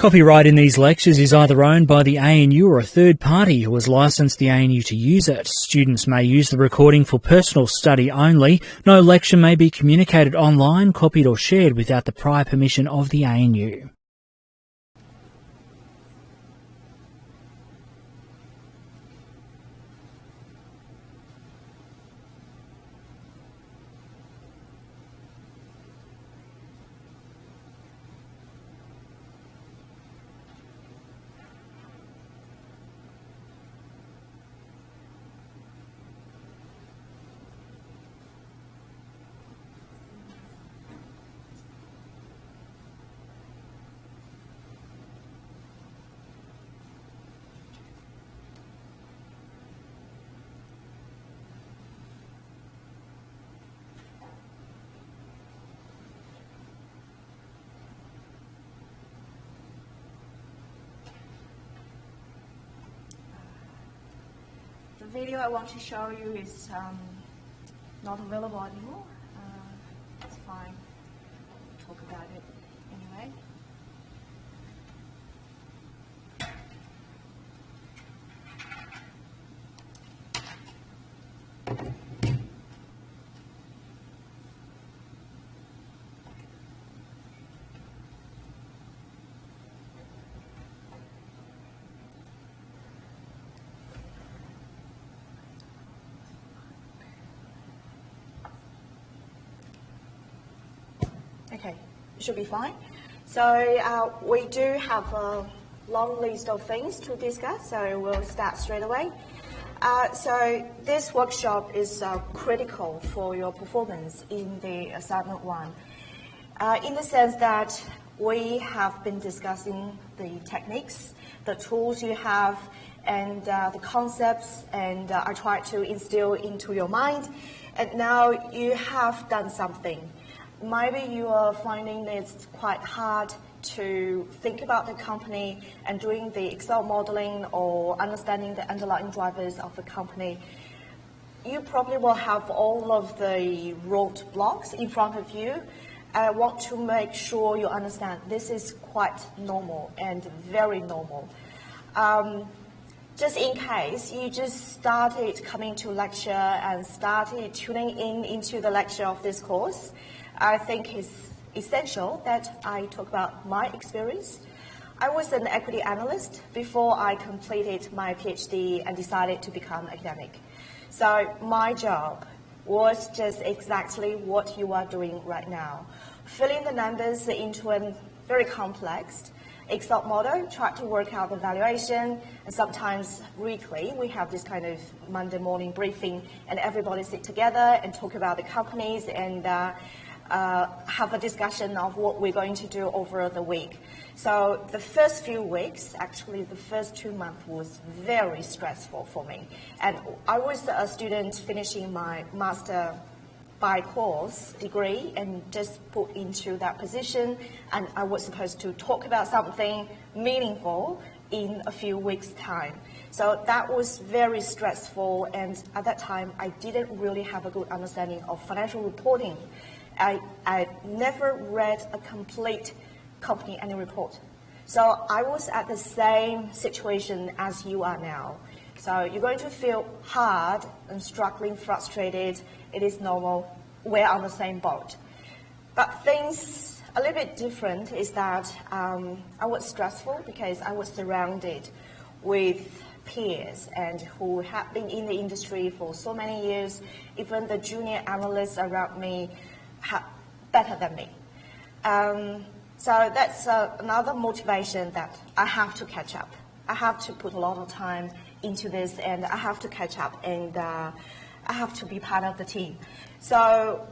Copyright in these lectures is either owned by the ANU or a third party who has licensed the ANU to use it. Students may use the recording for personal study only. No lecture may be communicated online, copied or shared without the prior permission of the ANU. The video I want to show you is not available anymore. It's fine. We'll talk about it anyway. Okay, it should be fine. So we do have a long list of things to discuss, so we'll start straight away. So this workshop is critical for your performance in the assignment 1, in the sense that we have been discussing the techniques, the tools you have, and the concepts, and I try to instill into your mind, and now you have done something. Maybe you are finding it's quite hard to think about the company and doing the Excel modeling or understanding the underlying drivers of the company. You probably will have all of the roadblocks in front of you. I want to make sure you understand this is quite normal and very normal. Just in case you just started coming to lecture and started tuning into the lecture of this course, I think it's essential that I talk about my experience. I was an equity analyst before I completed my PhD and decided to become academic. So my job was just exactly what you are doing right now. Filling the numbers into a very complex Excel model, try to work out the valuation, and sometimes weekly we have this kind of Monday morning briefing and everybody sit together and talk about the companies and have a discussion of what we're going to do over the week. So the first few weeks, actually the first 2 months, was very stressful for me. And I was a student finishing my master by course degree and just put into that position, and I was supposed to talk about something meaningful in a few weeks' time. So that was very stressful, and at that time I didn't really have a good understanding of financial reporting. I never read a complete company annual report. So I was at the same situation as you are now. So you're going to feel hard and struggling, frustrated. It is normal. We're on the same boat. But things a little bit different is that I was stressful because I was surrounded with peers and who have been in the industry for so many years. Even the junior analysts around me better than me. So that's another motivation that I have to catch up. I have to put a lot of time into this, and I have to catch up, and I have to be part of the team. So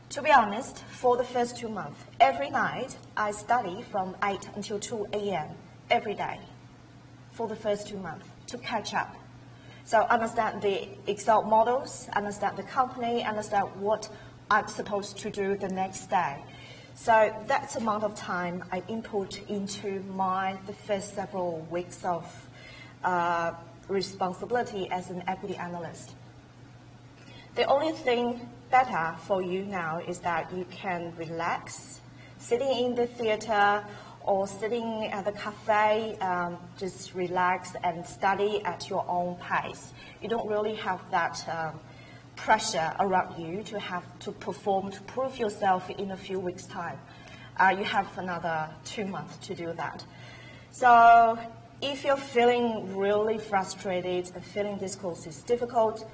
to be honest, for the first 2 months, every night I study from 8 until 2 a.m. every day for the first 2 months to catch up. So understand the Excel models, understand the company, understand what I'm supposed to do the next day. So that's the amount of time I input into the first several weeks of responsibility as an equity analyst. The only thing better for you now is that you can relax, sitting in the theater or sitting at the cafe, just relax and study at your own pace. You don't really have that pressure around you to have to perform, to prove yourself in a few weeks' time. You have another 2 months to do that. So if you're feeling really frustrated and feeling this course is difficult,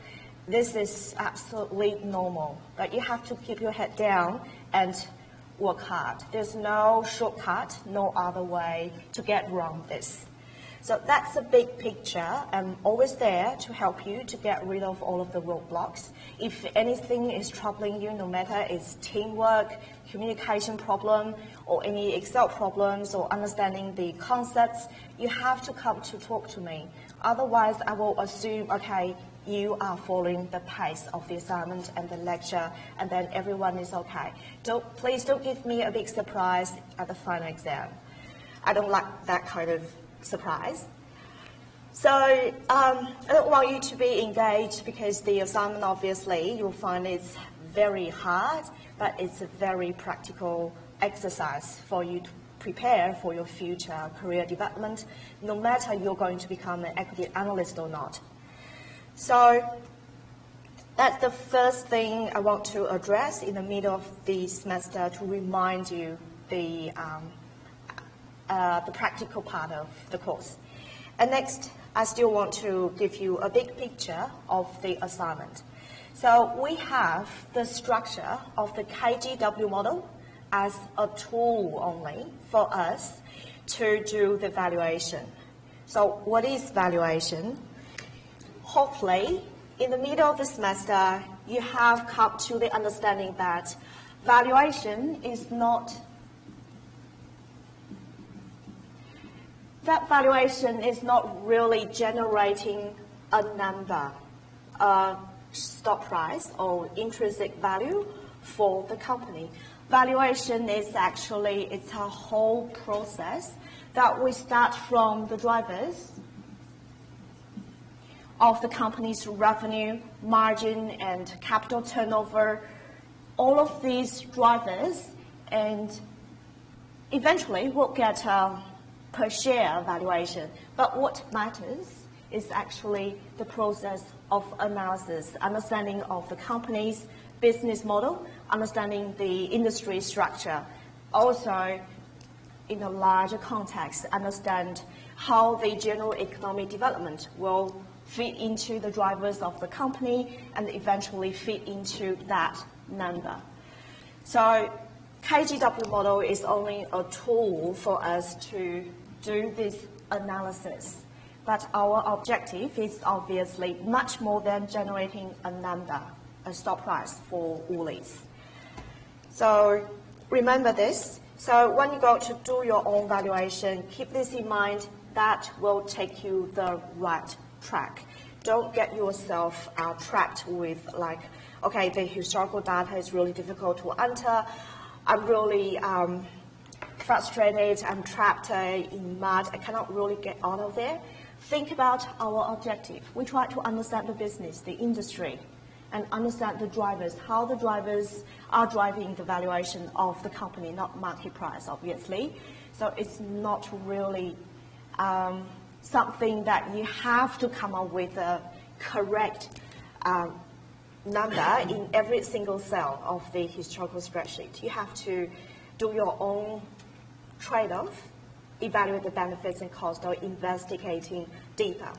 this is absolutely normal. But you have to keep your head down and work hard. There's no shortcut, no other way to get around this. So that's the big picture. I'm always there to help you to get rid of all of the roadblocks. If anything is troubling you, no matter it's teamwork, communication problem, or any Excel problems, or understanding the concepts, you have to come to talk to me. Otherwise, I will assume, okay, you are following the pace of the assignment and the lecture, and then everyone is okay. Please don't give me a big surprise at the final exam. I don't like that kind of surprise. So I don't want you to be engaged because the assignment, obviously, you'll find it's very hard, but it's a very practical exercise for you to prepare for your future career development, no matter you're going to become an equity analyst or not. So that's the first thing I want to address in the middle of the semester to remind you the practical part of the course. And next, I still want to give you a big picture of the assignment. So we have the structure of the KGW model as a tool only for us to do the valuation. So what is valuation? Hopefully, in the middle of the semester, you have come to the understanding that valuation is not really generating a number, a stock price or intrinsic value for the company. Valuation is actually, it's a whole process that we start from the drivers of the company's revenue, margin, and capital turnover, all of these drivers, and eventually we'll get a per share valuation. But what matters is actually the process of analysis, understanding of the company's business model, understanding the industry structure. Also, in a larger context, understand how the general economic development will fit into the drivers of the company and eventually fit into that number. So KGW model is only a tool for us to do this analysis. But our objective is obviously much more than generating a number, a stock price for Woolies. So remember this. So when you go to do your own valuation, keep this in mind. That will take you the right track. Don't get yourself trapped with like, okay, the historical data is really difficult to enter. I'm really frustrated. I'm trapped in mud. I cannot really get out of there. Think about our objective. We try to understand the business, the industry, and understand the drivers, how the drivers are driving the valuation of the company, not market price, obviously. So it's not really something that you have to come up with a correct number in every single cell of the historical spreadsheet. You have to do your own trade-off, evaluate the benefits and costs of investigating deeper.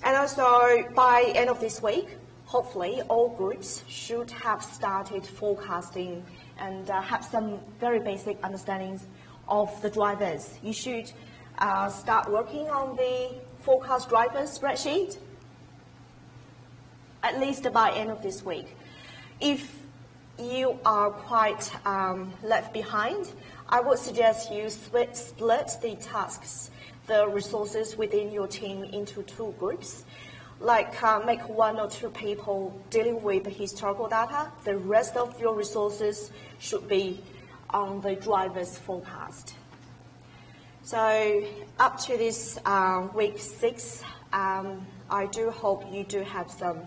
And also, by end of this week, hopefully all groups should have started forecasting and have some very basic understandings of the drivers. You should start working on the forecast drivers spreadsheet at least by end of this week. If you are quite left behind, I would suggest you split the tasks, the resources within your team into two groups. Like make 1 or 2 people dealing with the historical data. The rest of your resources should be on the driver's forecast. So up to this week 6, I do hope you do have some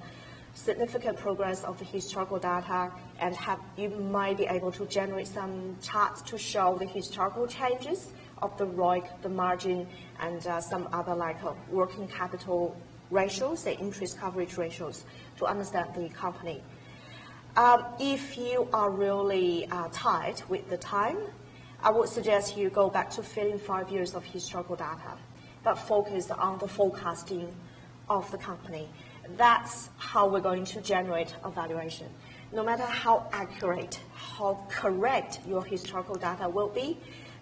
significant progress of the historical data, and you might be able to generate some charts to show the historical changes of the ROIC, the margin, and some other like working capital ratios, the interest coverage ratios, to understand the company. If you are really tight with the time, I would suggest you go back to filling 5 years of historical data, but focus on the forecasting of the company. That's how we're going to generate a valuation. No matter how accurate, how correct your historical data will be,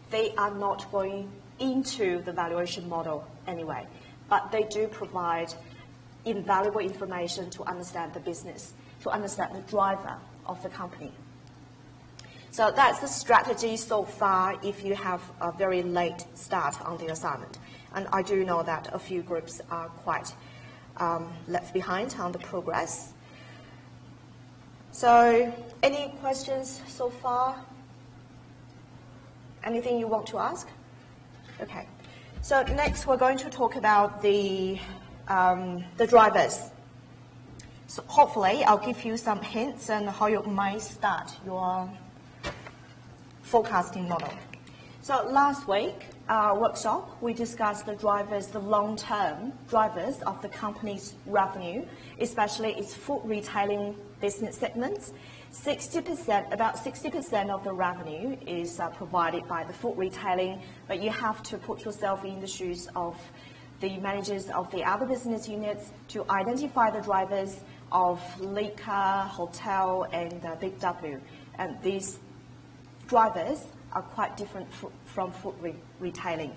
they are not going into the valuation model anyway, but they do provide invaluable information to understand the business, to understand the driver of the company. So that's the strategy so far if you have a very late start on the assignment. And I do know that a few groups are quite left behind on the progress. So any questions so far? Anything you want to ask? Okay. So next we're going to talk about the drivers. So hopefully I'll give you some hints on how you might start your forecasting model. So last week, workshop, we discussed the drivers, the long-term drivers of the company's revenue, especially its food retailing business segments. About 60% of the revenue is provided by the food retailing, but you have to put yourself in the shoes of the managers of the other business units to identify the drivers of liquor, hotel, and Big W. And these drivers are quite different from food retailing.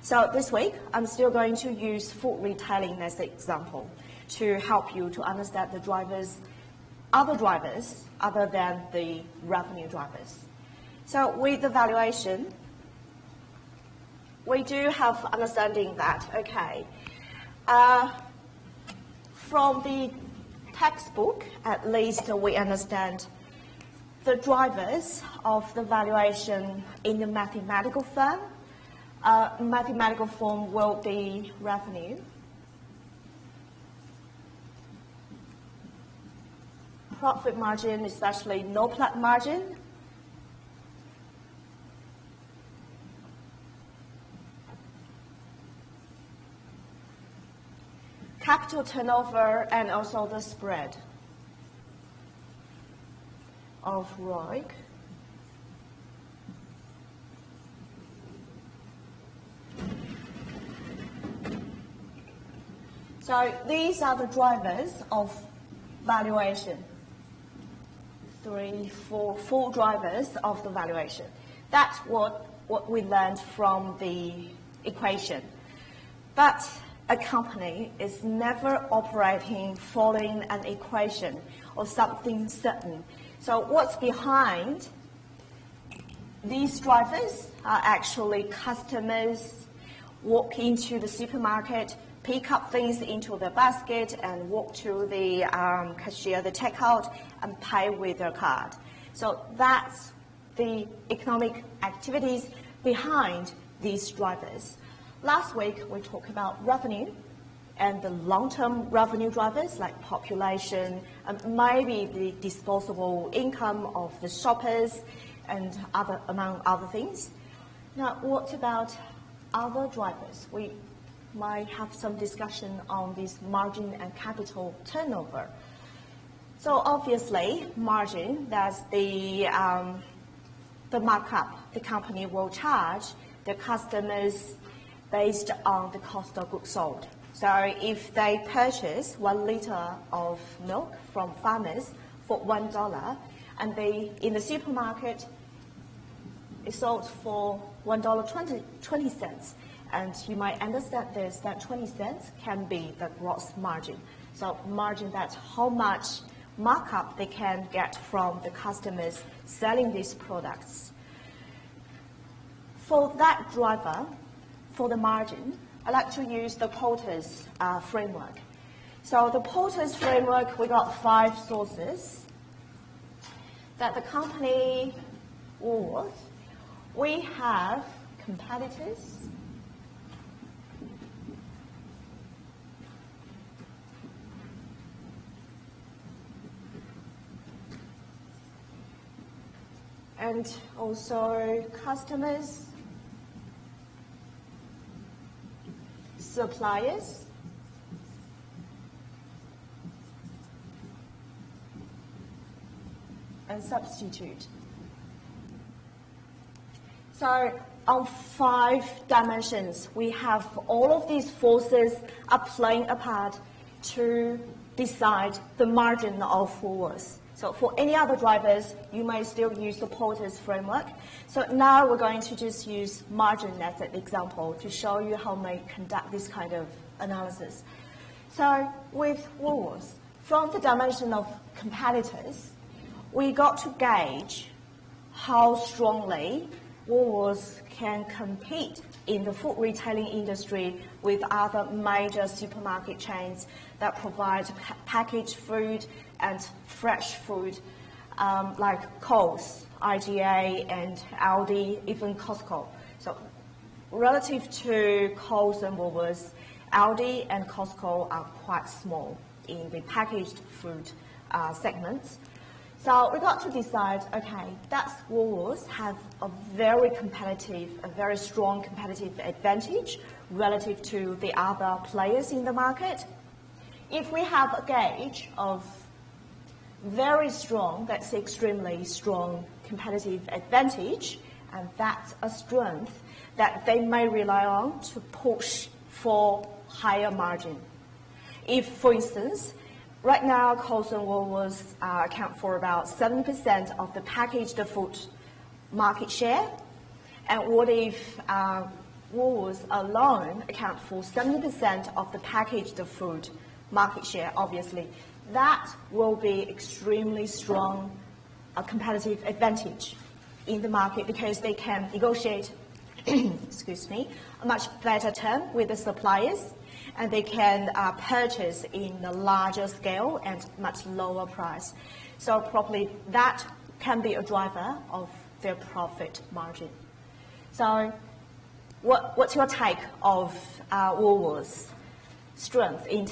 So this week, I'm still going to use food retailing as an example to help you to understand the drivers, other drivers other than the revenue drivers. So with the valuation, we do have understanding that, okay, from the textbook, at least we understand the drivers of the valuation in the mathematical form. Mathematical form will be revenue, profit margin, especially no-plug margin, capital turnover, and also the spread of ROIC. So these are the drivers of valuation. 3, 4, 4 drivers of the valuation. That's what we learned from the equation. But a company is never operating following an equation or something certain. So what's behind these drivers are actually customers walk into the supermarket, pick up things into the basket, and walk to the cashier, the checkout, and pay with their card. So that's the economic activities behind these drivers. Last week, we talked about revenue and the long-term revenue drivers like population, and maybe the disposable income of the shoppers, and among other things. Now, what about other drivers? We might have some discussion on this margin and capital turnover. So obviously, margin, that's the markup the company will charge the customers based on the cost of goods sold. So if they purchase 1 liter of milk from farmers for $1, and in the supermarket, it's sold for $1.20. And you might understand this, that 20 cents can be the gross margin. So margin, that's how much markup they can get from the customers selling these products. For that driver, for the margin, I like to use the Porter's framework. So the Porter's framework, we got 5 sources that the company Woolworths, we have competitors, and also customers, suppliers, and substitute. So on 5 dimensions, we have all of these forces are playing a part to decide the margin of Woolworths. So for any other drivers, you may still use the Porter's framework. So now we're going to just use margin as an example to show you how we conduct this kind of analysis. So with Woolworths, from the dimension of competitors, we got to gauge how strongly Woolworths can compete in the food retailing industry with other major supermarket chains that provide packaged food and fresh food, like Coles, IGA, and Aldi, even Costco. So relative to Coles and Woolworths, Aldi and Costco are quite small in the packaged food segments. So we got to decide, okay, does Woolworths have a very strong competitive advantage relative to the other players in the market? If we have a gauge of very strong, that's extremely strong competitive advantage, and that's a strength that they may rely on to push for higher margin. If, for instance, right now, Coles and Woolworths account for about 7% of the packaged food market share. And what if Woolworths alone account for 70% of the packaged food market share? Obviously, that will be extremely strong competitive advantage in the market because they can negotiate, excuse me, a much better term with the suppliers, and they can purchase in a larger scale and much lower price. So probably that can be a driver of their profit margin. So what's your take of Woolworths' strength in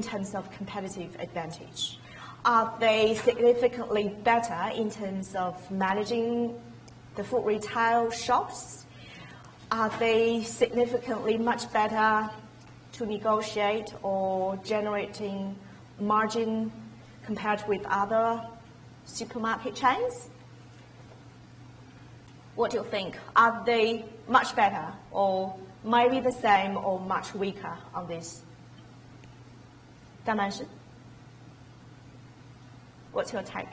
terms of competitive advantage? Are they significantly better in terms of managing the food retail shops? Are they significantly much better to negotiate or generating margin compared with other supermarket chains? What do you think? Are they much better, or maybe the same, or much weaker on this dimension? What's your take?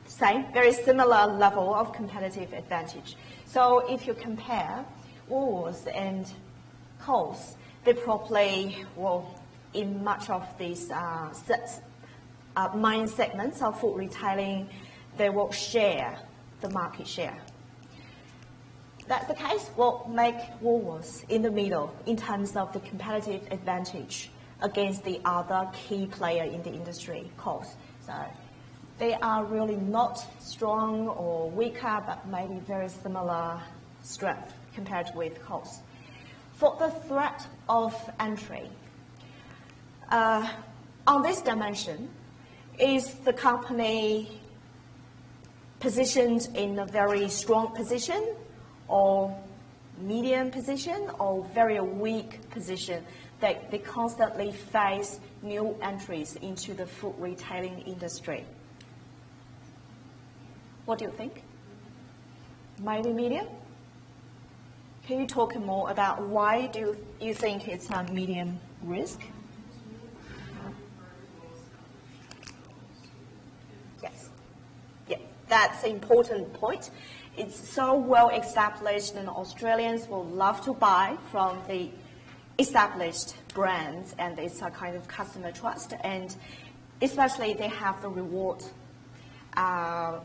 Same, very similar level of competitive advantage. So if you compare Woolworths and Coles, they probably will, in much of these main segments of food retailing, they will share the market share. That's the case, what make Woolworths in the middle in terms of the competitive advantage against the other key player in the industry, Coles. So they are really not strong or weaker, but maybe very similar strength compared with Coles. For the threat of entry, on this dimension, is the company positioned in a very strong position, or medium position, or very weak position that they constantly face new entries into the food retailing industry? What do you think? Maybe medium? Can you talk more about why do you think it's a medium risk? Yes. Yeah, that's an important point. It's so well established, and Australians will love to buy from the established brands, and it's a kind of customer trust, and especially they have the reward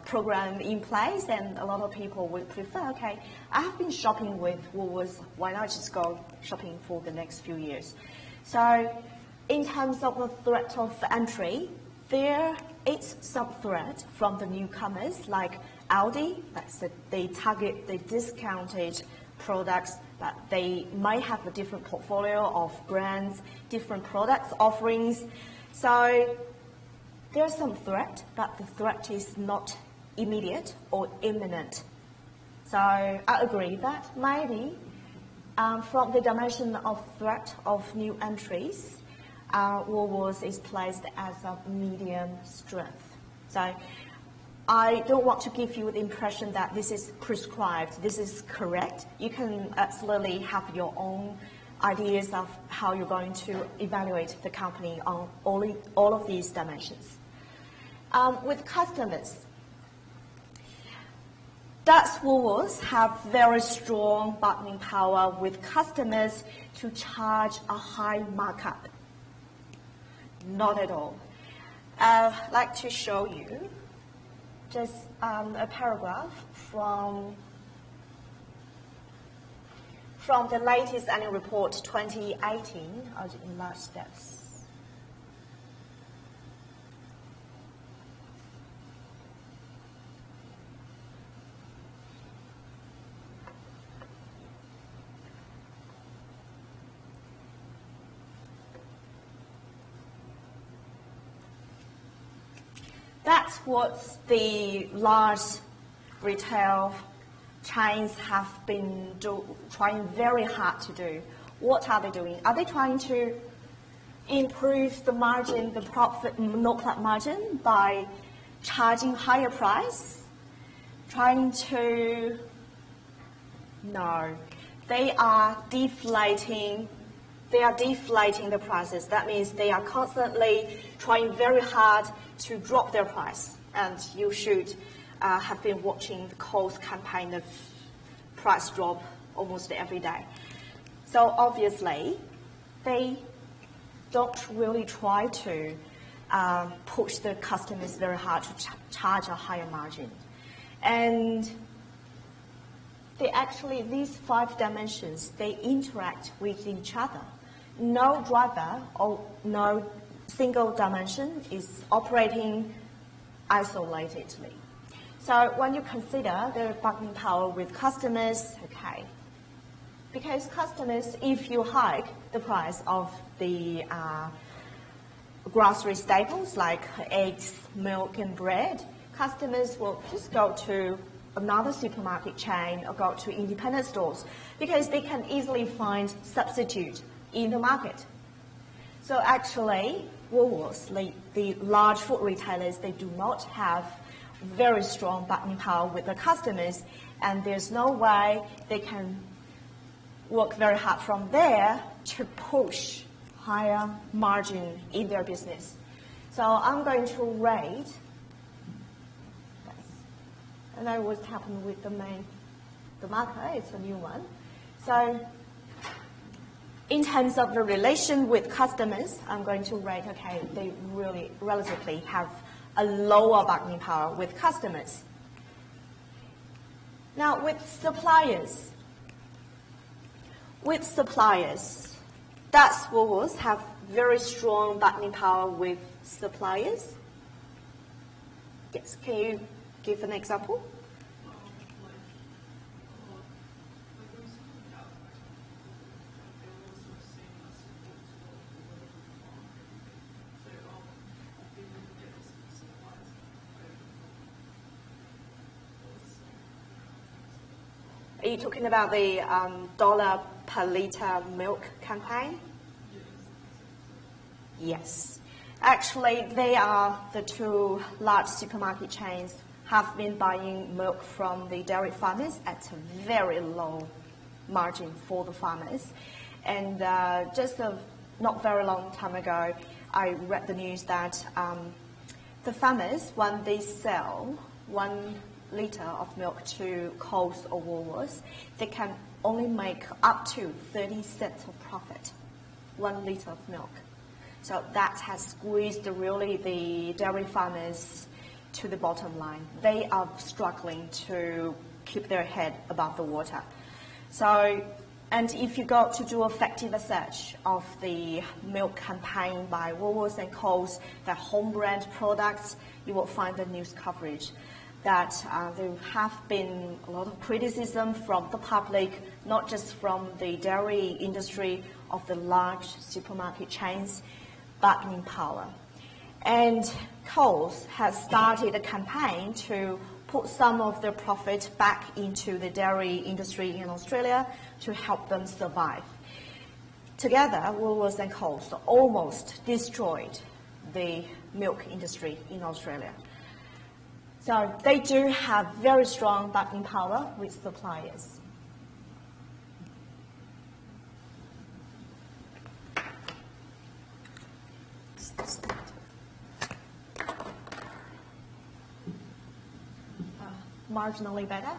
program in place, and a lot of people would prefer, okay, I have been shopping with Woolworths, why not just go shopping for the next few years? So in terms of the threat of entry, there is some threat from the newcomers like Aldi. They target the discounted products, but they might have a different portfolio of brands, different products offerings. So there's some threat, but the threat is not immediate or imminent. So I agree that maybe from the dimension of threat of new entries, Woolworths is placed as a medium strength. So I don't want to give you the impression that this is prescribed, this is correct. You can absolutely have your own ideas of how you're going to evaluate the company on all of these dimensions. With customers, does Woolworths have very strong bargaining power with customers to charge a high markup? Not at all. I'd like to show you just a paragraph from the latest annual report 2018 in large steps. That's what the large retail chains have been trying very hard to do. What are they doing? Are they trying to improve the margin, the profit, milk margin by charging higher price? Trying to, no. They are deflating the prices. That means they are constantly trying very hard to drop their price. And you should have been watching the Coles campaign of price drop almost every day. So obviously, they don't really try to push the customers very hard to charge a higher margin. And these 5 dimensions, they interact with each other. No driver or no single dimension is operating isolatedly. So when you consider the bargaining power with customers, okay, because customers, if you hike the price of the grocery staples like eggs, milk and bread, customers will just go to another supermarket chain or go to independent stores because they can easily find substitute in the market. So actually, Woolworths, the large food retailers, they do not have very strong bargaining power with the customers, and there's no way they can work very hard from there to push higher margin in their business. So I'm going to rate, and I what happened with the marker, it's a new one. So in terms of the relation with customers, I'm going to rate, okay, they really relatively have a lower bargaining power with customers. Now with suppliers, does Woolworths have very strong bargaining power with suppliers? Yes, can you give an example? Are you talking about the dollar per litre milk campaign? Yes. Actually, they are the 2 large supermarket chains have been buying milk from the dairy farmers at a very low margin for the farmers. And just not very long time ago, I read the news that the farmers, when they sell 1 litre of milk to Coles or Woolworths, they can only make up to 30 cents of profit, 1 litre of milk. So that has squeezed really the dairy farmers to the bottom line. They are struggling to keep their head above the water. So, and if you go to do effective research of the milk campaign by Woolworths and Coles, their home brand products, you will find the news coverage that there have been a lot of criticism from the public, not just from the dairy industry of the large supermarket chains, bargaining power. And Coles has started a campaign to put some of their profit back into the dairy industry in Australia to help them survive. Together, Woolworths and Coles almost destroyed the milk industry in Australia. So they do have very strong bargaining power with suppliers. Marginally better.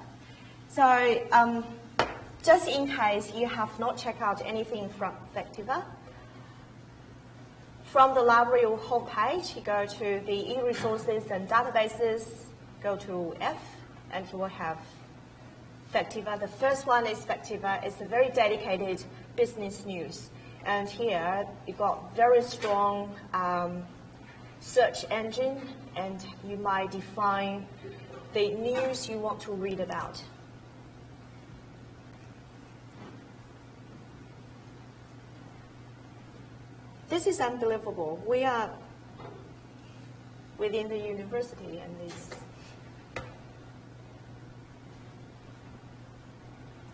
So just in case you have not checked out anything from Factiva, from the library homepage, you go to the e-resources and databases, go to F, and you will have Factiva. The first one is Factiva. It's a very dedicated business news. And here you got very strong search engine, and you might define the news you want to read about. This is unbelievable. We are within the university, and this.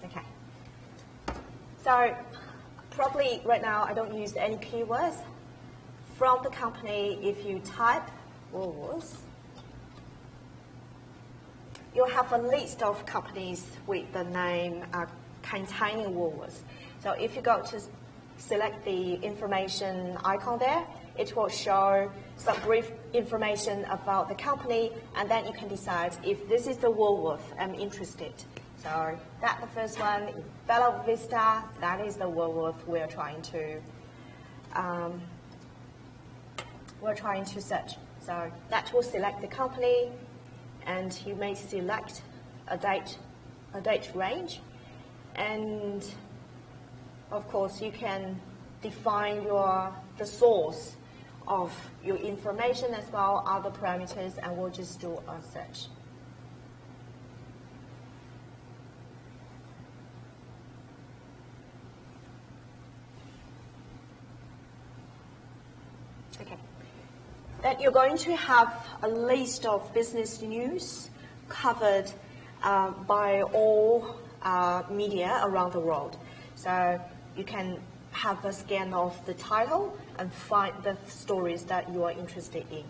Okay. So probably right now I don't use any keywords. From the company, if you type Woolworths, you'll have a list of companies with the name containing Woolworths. So if you go to select the information icon there, it will show some brief information about the company, and then you can decide if this is the Woolworth I'm interested. So that's the first one, Bella Vista, that is the Woolworth we're trying to search. So that will select the company, and you may select a date range, and of course you can define the source of your information as well, other parameters, and we'll just do a search. Okay. Then you're going to have a list of business news covered by all media around the world. So you can have a scan of the title and find the stories that you are interested in.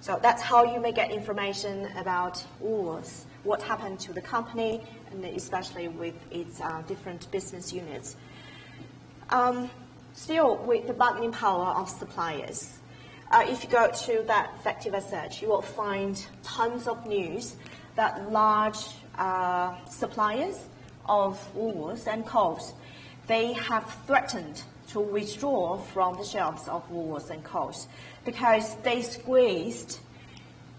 So that's how you may get information about Woolworths, what happened to the company, and especially with its different business units. Still, with the bargaining power of suppliers, if you go to that Factiva search, you will find tons of news that large suppliers of Woolworths and Coles, they have threatened to withdraw from the shelves of Woolworths and Coles because they squeezed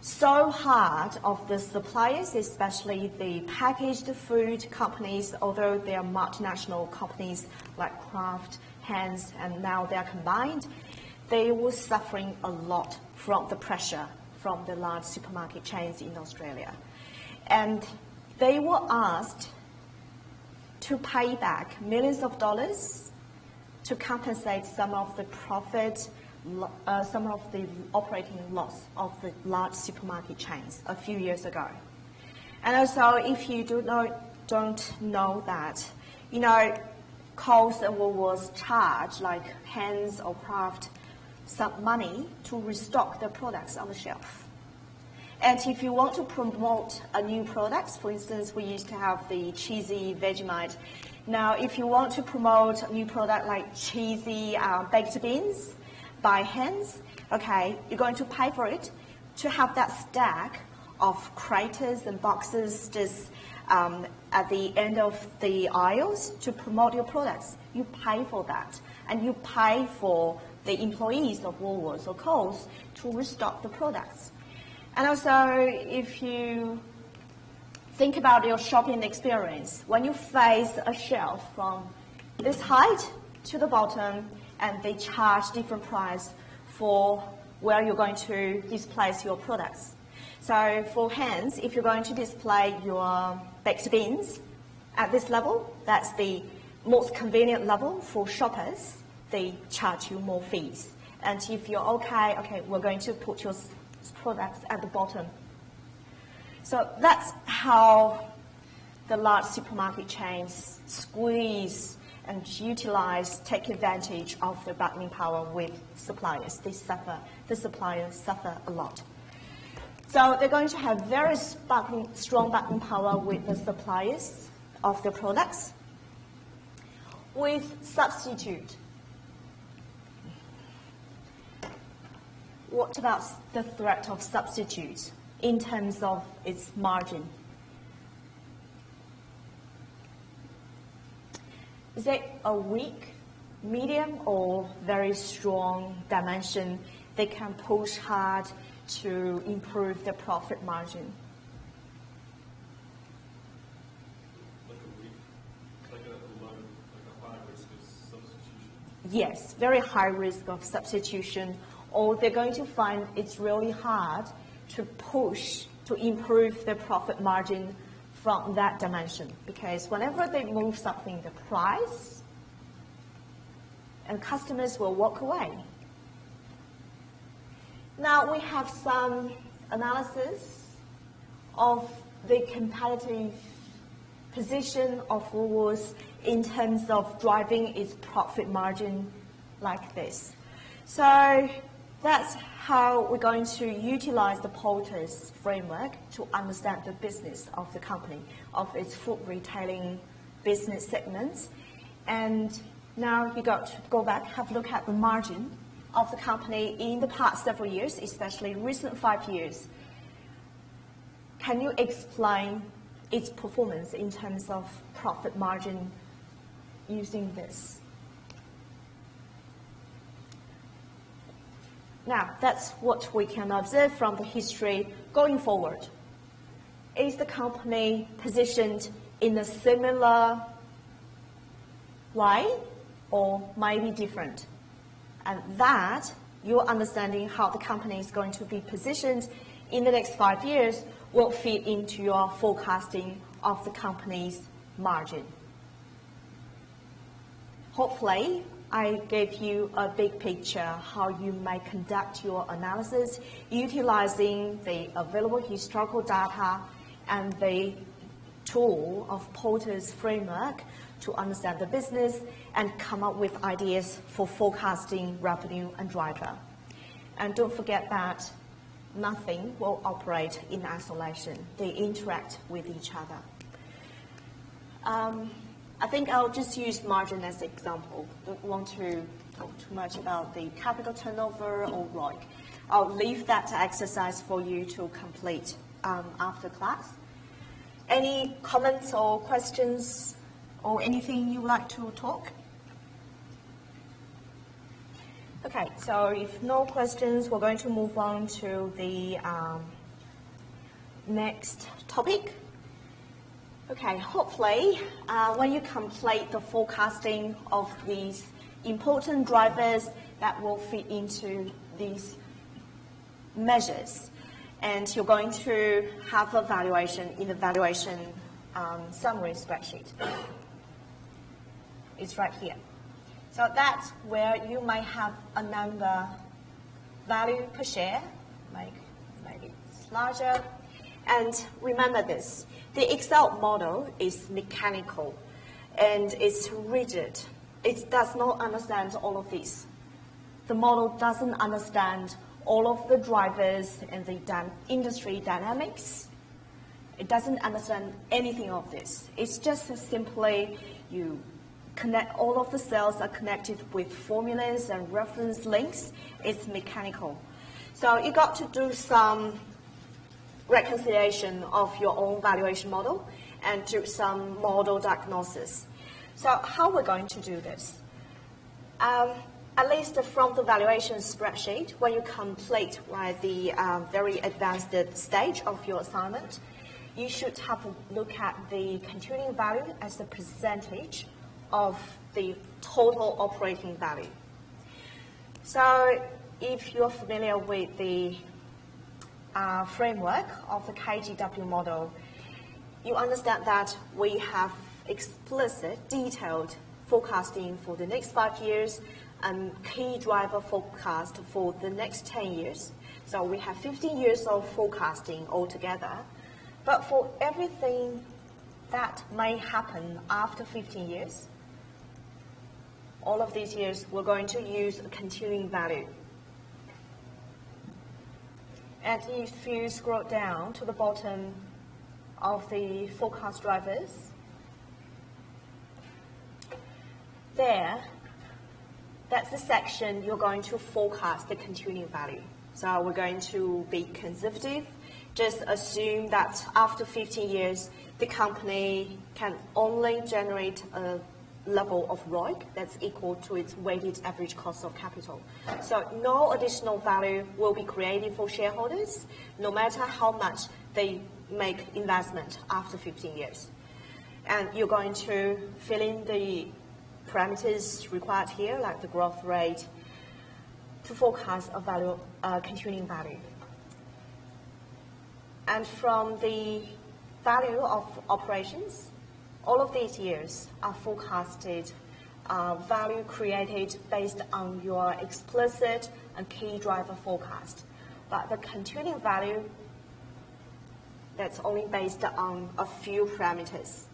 so hard of the suppliers, especially the packaged food companies, although they are multinational companies like Kraft, Heinz, and now they are combined, they were suffering a lot from the pressure from the large supermarket chains in Australia. And they were asked to pay back millions of dollars to compensate some of the profit, some of the operating loss of the large supermarket chains a few years ago. And also, if you don't know that, you know, Coles and Woolworths charge, like Heinz or Kraft, some money to restock their products on the shelf. And if you want to promote a new product, for instance, we used to have the cheesy Vegemite. Now, if you want to promote a new product like cheesy baked beans by Heinz, okay, you're going to pay for it to have that stack of craters and boxes just at the end of the aisles to promote your products. You pay for that, and you pay for the employees of Woolworths or Coles to restock the products. And also, if you think about your shopping experience, when you face a shelf from this height to the bottom, and they charge different price for where you're going to display your products. So for Heinz, if you're going to display your baked beans at this level, that's the most convenient level for shoppers. They charge you more fees. And if you're okay, we're going to put your products at the bottom. So that's how the large supermarket chains squeeze and utilize, take advantage of the bargaining power with suppliers. The suppliers suffer a lot. So they're going to have very strong bargaining power with the suppliers of the products. With substitute, what about the threat of substitute in terms of its margin? Is it a weak, medium, or very strong dimension they can push hard to improve their profit margin? Like a high risk of substitution? Yes, very high risk of substitution, or they're going to find it's really hard to push to improve their profit margin from that dimension, because whenever they move something, the price, and customers will walk away. Now we have some analysis of the competitive position of Woolworths in terms of driving its profit margin like this. So that's how we're going to utilize the Porter's framework to understand the business of the company, of its food retailing business segments. And now you got to go back, have a look at the margin of the company in the past several years, especially recent 5 years. Can you explain its performance in terms of profit margin using this? Now, that's what we can observe from the history going forward. Is the company positioned in a similar way or maybe different? And that, your understanding how the company is going to be positioned in the next 5 years will feed into your forecasting of the company's margin. Hopefully, I gave you a big picture how you may conduct your analysis utilizing the available historical data and the tool of Porter's framework to understand the business and come up with ideas for forecasting revenue and driver. And don't forget that nothing will operate in isolation. They interact with each other. I think I'll just use margin as an example. Don't want to talk too much about the capital turnover or ROIC. I'll leave that exercise for you to complete after class. Any comments or questions or anything you'd like to talk? Okay, so if no questions, we're going to move on to the next topic. Okay, hopefully, when you complete the forecasting of these important drivers that will fit into these measures, and you're going to have a valuation in the valuation summary spreadsheet. It's right here. So that's where you might have a number, value per share, maybe it's larger. And remember this, the Excel model is mechanical and it's rigid. It does not understand all of this. The model doesn't understand all of the drivers and the industry dynamics. It doesn't understand anything of this. It's just simply you connect, all of the cells are connected with formulas and reference links. It's mechanical. So you got to do some reconciliation of your own valuation model and do some model diagnosis. So how we're going to do this? At least from the valuation spreadsheet, when you complete the very advanced stage of your assignment, you should have a look at the contributing value as a percentage of the total operating value. So if you're familiar with the framework of the KGW model, you understand that we have explicit, detailed forecasting for the next 5 years and key driver forecast for the next 10 years. So we have 15 years of forecasting altogether. But for everything that may happen after 15 years, all of these years, we're going to use a continuing value. And if you scroll down to the bottom of the forecast drivers, that's the section you're going to forecast the continuing value. So we're going to be conservative, just assume that after 15 years, the company can only generate a level of ROIC that's equal to its weighted average cost of capital. So no additional value will be created for shareholders, no matter how much they make investment after 15 years. And you're going to fill in the parameters required here, like the growth rate, to forecast a value, continuing value. And from the value of operations, all of these years are forecasted value created based on your explicit and key driver forecast. But the continuing value, that's only based on a few parameters.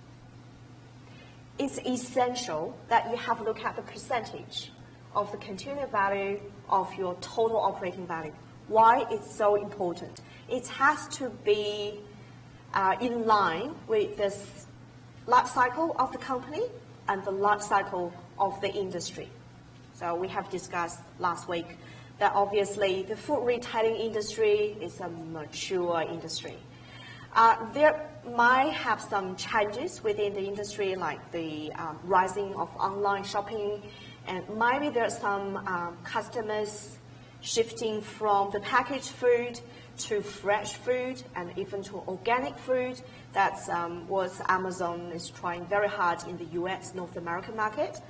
It's essential that you have a look at the percentage of the continuing value of your total operating value. Why it's so important? It has to be in line with this life cycle of the company and the life cycle of the industry. So we have discussed last week that obviously the food retailing industry is a mature industry. There might have some changes within the industry, like the rising of online shopping, and maybe there are some customers shifting from the packaged food to fresh food and even to organic food. That's what Amazon is trying very hard in the US, North American market.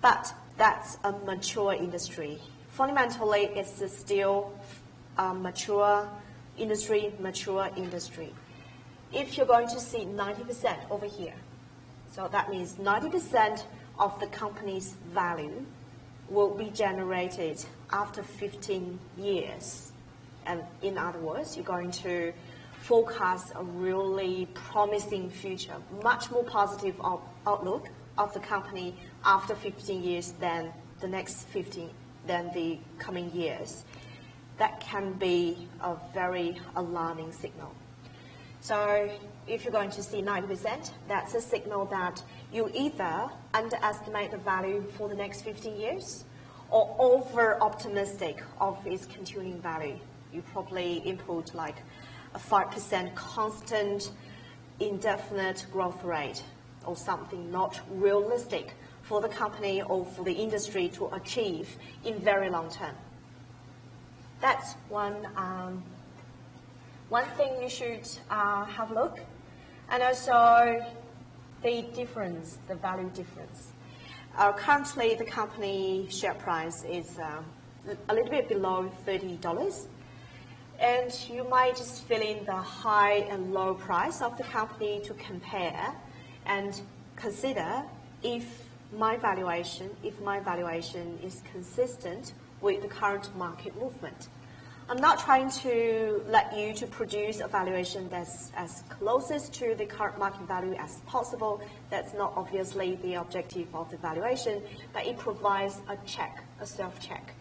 But that's a mature industry. Fundamentally, it's still a mature industry. If you're going to see 90% over here, so that means 90% of the company's value will be generated after 15 years. And in other words, you're going to forecast a really promising future, much more positive outlook of the company after 15 years than the coming years. That can be a very alarming signal. So if you're going to see 90%, that's a signal that you either underestimate the value for the next 15 years or over-optimistic of its continuing value. You probably input like a 5% constant indefinite growth rate or something not realistic for the company or for the industry to achieve in very long term. That's one thing you should have a look. And also the difference, the value difference. Currently, the company share price is a little bit below $30. And you might just fill in the high and low price of the company to compare and consider if my valuation is consistent with the current market movement. I'm not trying to let you to produce a valuation that's as closest to the current market value as possible. That's not obviously the objective of the valuation, but it provides a check, a self-check.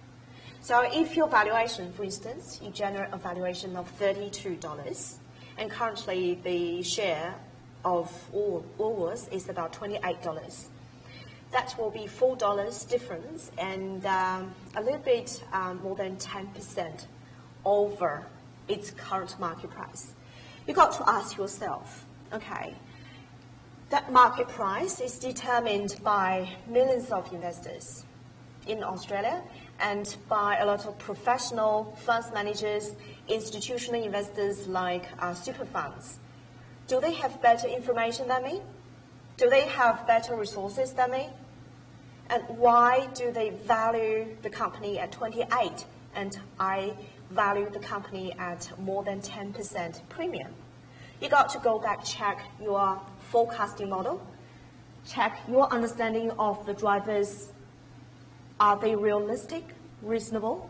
So if your valuation, for instance, you generate a valuation of $32, and currently the share of Woolworths is about $28. That will be $4 difference and a little bit more than 10% over its current market price. You've got to ask yourself, okay, that market price is determined by millions of investors in Australia and by a lot of professional funds managers, institutional investors like super funds. Do they have better information than me? Do they have better resources than me? And why do they value the company at 28 and I value the company at more than 10% premium? You got to go back, check your forecasting model, check your understanding of the drivers. Are they realistic, reasonable?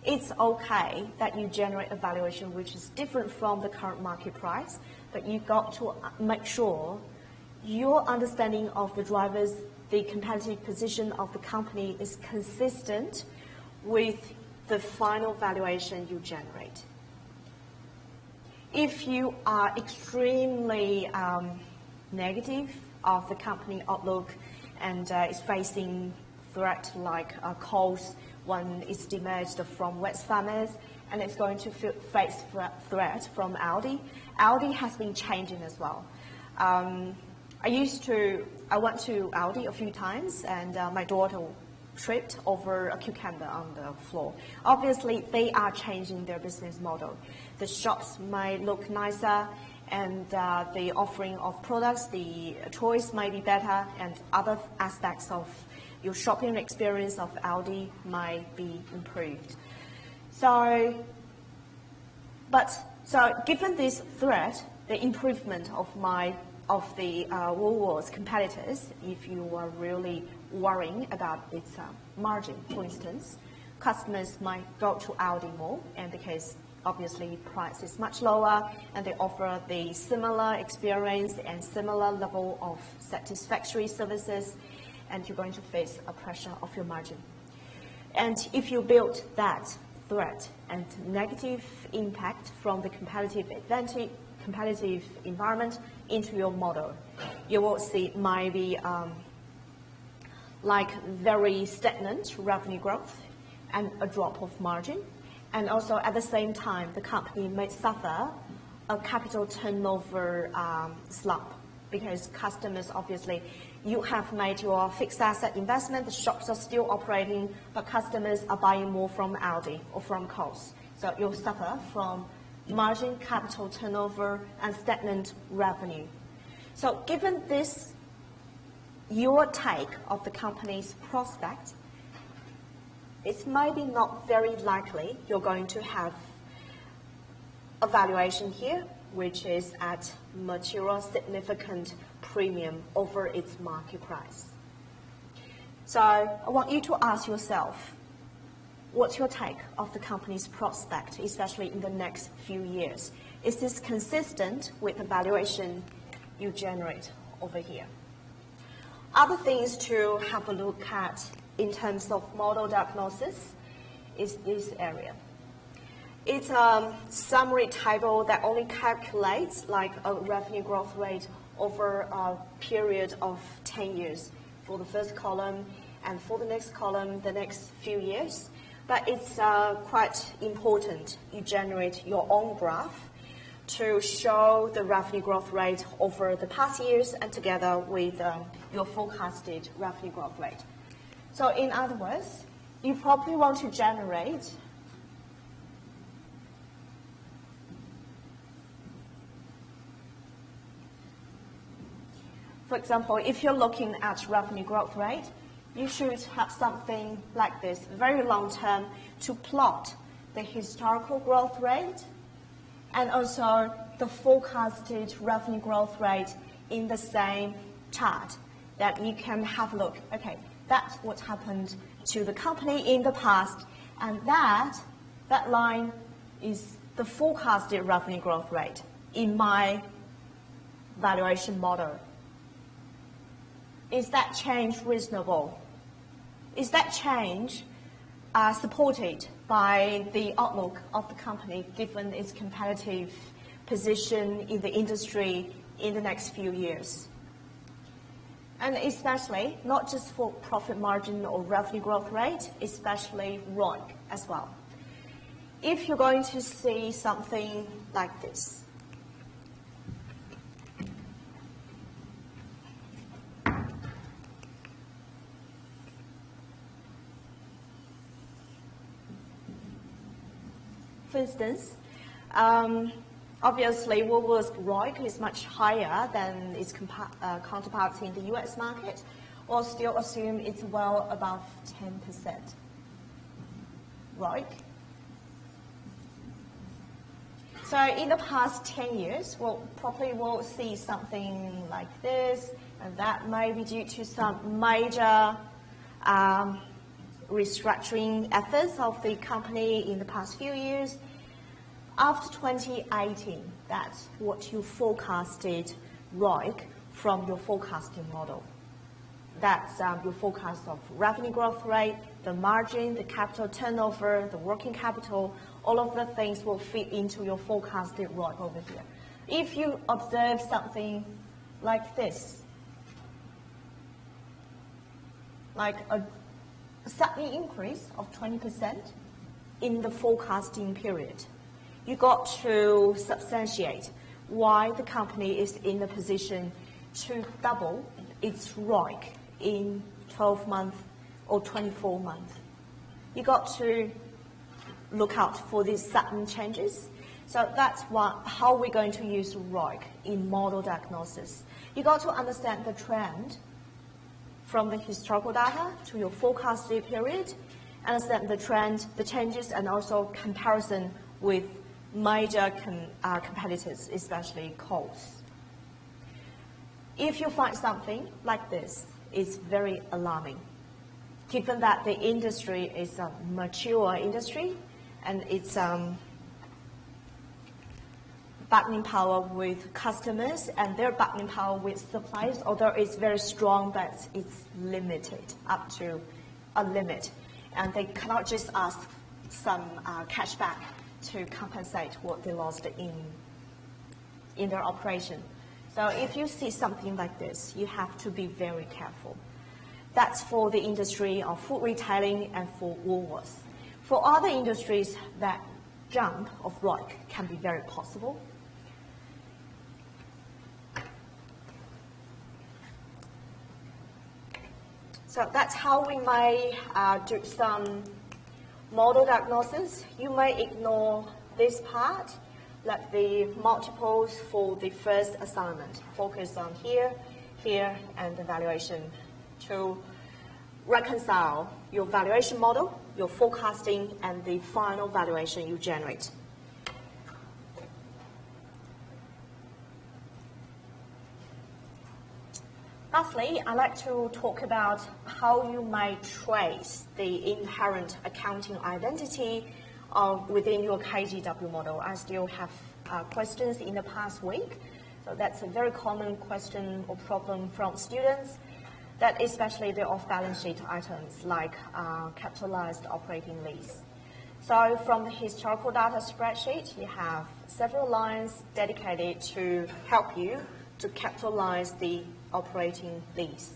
it's okay that you generate a valuation which is different from the current market price, but you've got to make sure your understanding of the drivers, the competitive position of the company is consistent with the final valuation you generate. If you are extremely negative of the company outlook and is facing threat like coals when it's demerged from Wesfarmers, and it's going to face threat from Aldi. Aldi has been changing as well. I went to Aldi a few times, and my daughter tripped over a cucumber on the floor. Obviously, they are changing their business model. The shops might look nicer, and the offering of products, the choice might be better, and other aspects of your shopping experience of Aldi might be improved. So given this threat, the improvement of the Woolworths competitors, if you are really worrying about its margin, for instance, customers might go to Aldi more, and because obviously price is much lower, and they offer the similar experience and similar level of satisfactory services, and you're going to face a pressure of your margin. And if you build that threat and negative impact from the competitive environment into your model, you will see maybe like very stagnant revenue growth and a drop of margin. And also at the same time, the company may suffer a capital turnover slump, because customers, obviously, you have made your fixed asset investment, the shops are still operating, but customers are buying more from Aldi or from Coles. So you'll suffer from margin, capital turnover, and stagnant revenue. So given this, your take of the company's prospect, it's maybe not very likely you're going to have a valuation here which is at material significant premium over its market price. So I want you to ask yourself, what's your take of the company's prospect, especially in the next few years? Is this consistent with the valuation you generate over here? Other things to have a look at in terms of model diagnosis is this area. It's a summary table that only calculates like a revenue growth rate over a period of 10 years for the first column, and for the next column, the next few years. But it's quite important you generate your own graph to show the revenue growth rate over the past years and together with your forecasted revenue growth rate. So in other words, you probably want to generate for example, if you're looking at revenue growth rate, you should have something like this, very long term, to plot the historical growth rate and also the forecasted revenue growth rate in the same chart, that you can have a look. Okay, that's what happened to the company in the past, and that line is the forecasted revenue growth rate in my valuation model. Is that change reasonable? Is that change supported by the outlook of the company given its competitive position in the industry in the next few years? And especially, not just for profit margin or revenue growth rate, especially ROIC as well. If you're going to see something like this, for instance, obviously Woolworths' ROIC is much higher than its counterparts in the US market, or still assume it's well above 10% ROIC. So in the past 10 years, we'll probably will see something like this, and that may be due to some major restructuring efforts of the company in the past few years. After 2018, that's what you forecasted ROIC from your forecasting model. That's your forecast of revenue growth rate, the margin, the capital turnover, the working capital, all of the things will fit into your forecasted ROIC over here. If you observe something like this, like a sudden increase of 20% in the forecasting period, you got to substantiate why the company is in a position to double its ROIC in 12 months or 24 months. You got to look out for these sudden changes. So that's how we're going to use ROIC in model diagnosis. You got to understand the trend from the historical data to your forecasted period, understand the trend, the changes, and also comparison with major competitors, especially Coles. If you find something like this, it's very alarming, given that the industry is a mature industry and it's bargaining power with customers and their bargaining power with suppliers, although it's very strong, but it's limited up to a limit. And they cannot just ask some cash back to compensate what they lost in their operation. So if you see something like this, you have to be very careful. That's for the industry of food retailing and for Woolworths. For other industries, that jump of ROIC can be very possible. So that's how we may do some model diagnosis. You may ignore this part, like the multiples for the first assignment. Focus on here, here, and the valuation to reconcile your valuation model, your forecasting, and the final valuation you generate. Lastly, I'd like to talk about how you might trace the inherent accounting identity within your KGW model. I still have questions in the past week. So that's a very common question or problem from students, that especially the off-balance sheet items like capitalized operating lease. So from the historical data spreadsheet, you have several lines dedicated to help you to capitalize the operating lease.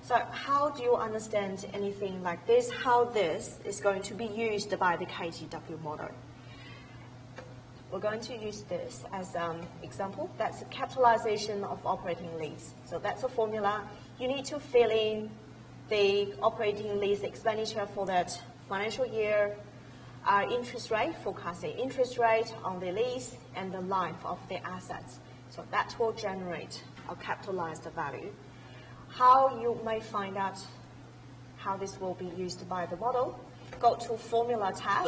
So how do you understand anything like this, how this is going to be used by the KGW model? We're going to use this as an example. That's a capitalization of operating lease. So that's a formula. You need to fill in the operating lease expenditure for that financial year, interest rate, forecasting interest rate on the lease, and the life of the assets. So that will generate a capitalized value. How you may find out how this will be used by the model, go to Formula tab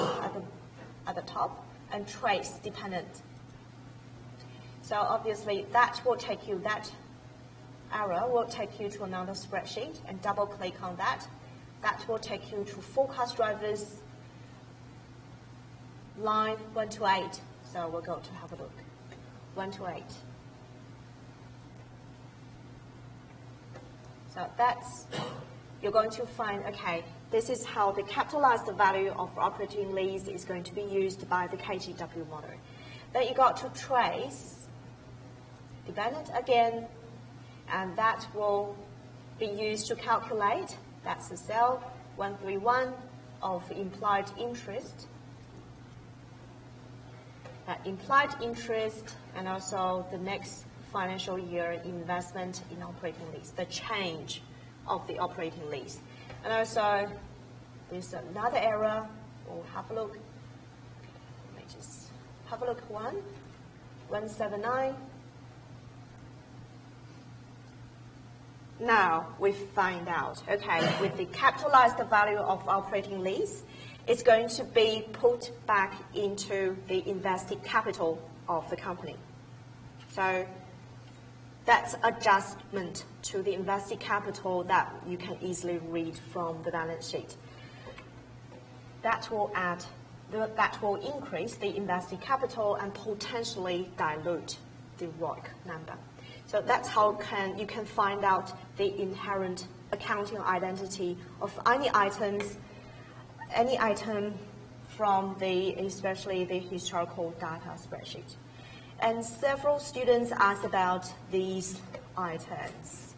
at the top and trace dependent. So obviously that will take you, that arrow will take you to another spreadsheet, and double click on that. That will take you to forecast drivers, line 1 to 8. So we'll go to have a look. 1 to 8. So that's, you're going to find, okay, this is how the capitalized value of operating lease is going to be used by the KGW model. Then you got to trace dependent again, and that will be used to calculate, that's the cell 131 of implied interest. Implied interest, and also the next financial year investment in operating lease, the change of the operating lease. And also, there's another error. We'll have a look. Let me just have a look. 179. Now we find out, okay, with the capitalized value of operating lease, it's going to be put back into the invested capital of the company. So that's adjustment to the invested capital that you can easily read from the balance sheet. that will increase the invested capital and potentially dilute the ROIC number. So that's how you can find out the inherent accounting identity of any item from especially the historical data spreadsheet. And several students asked about these items.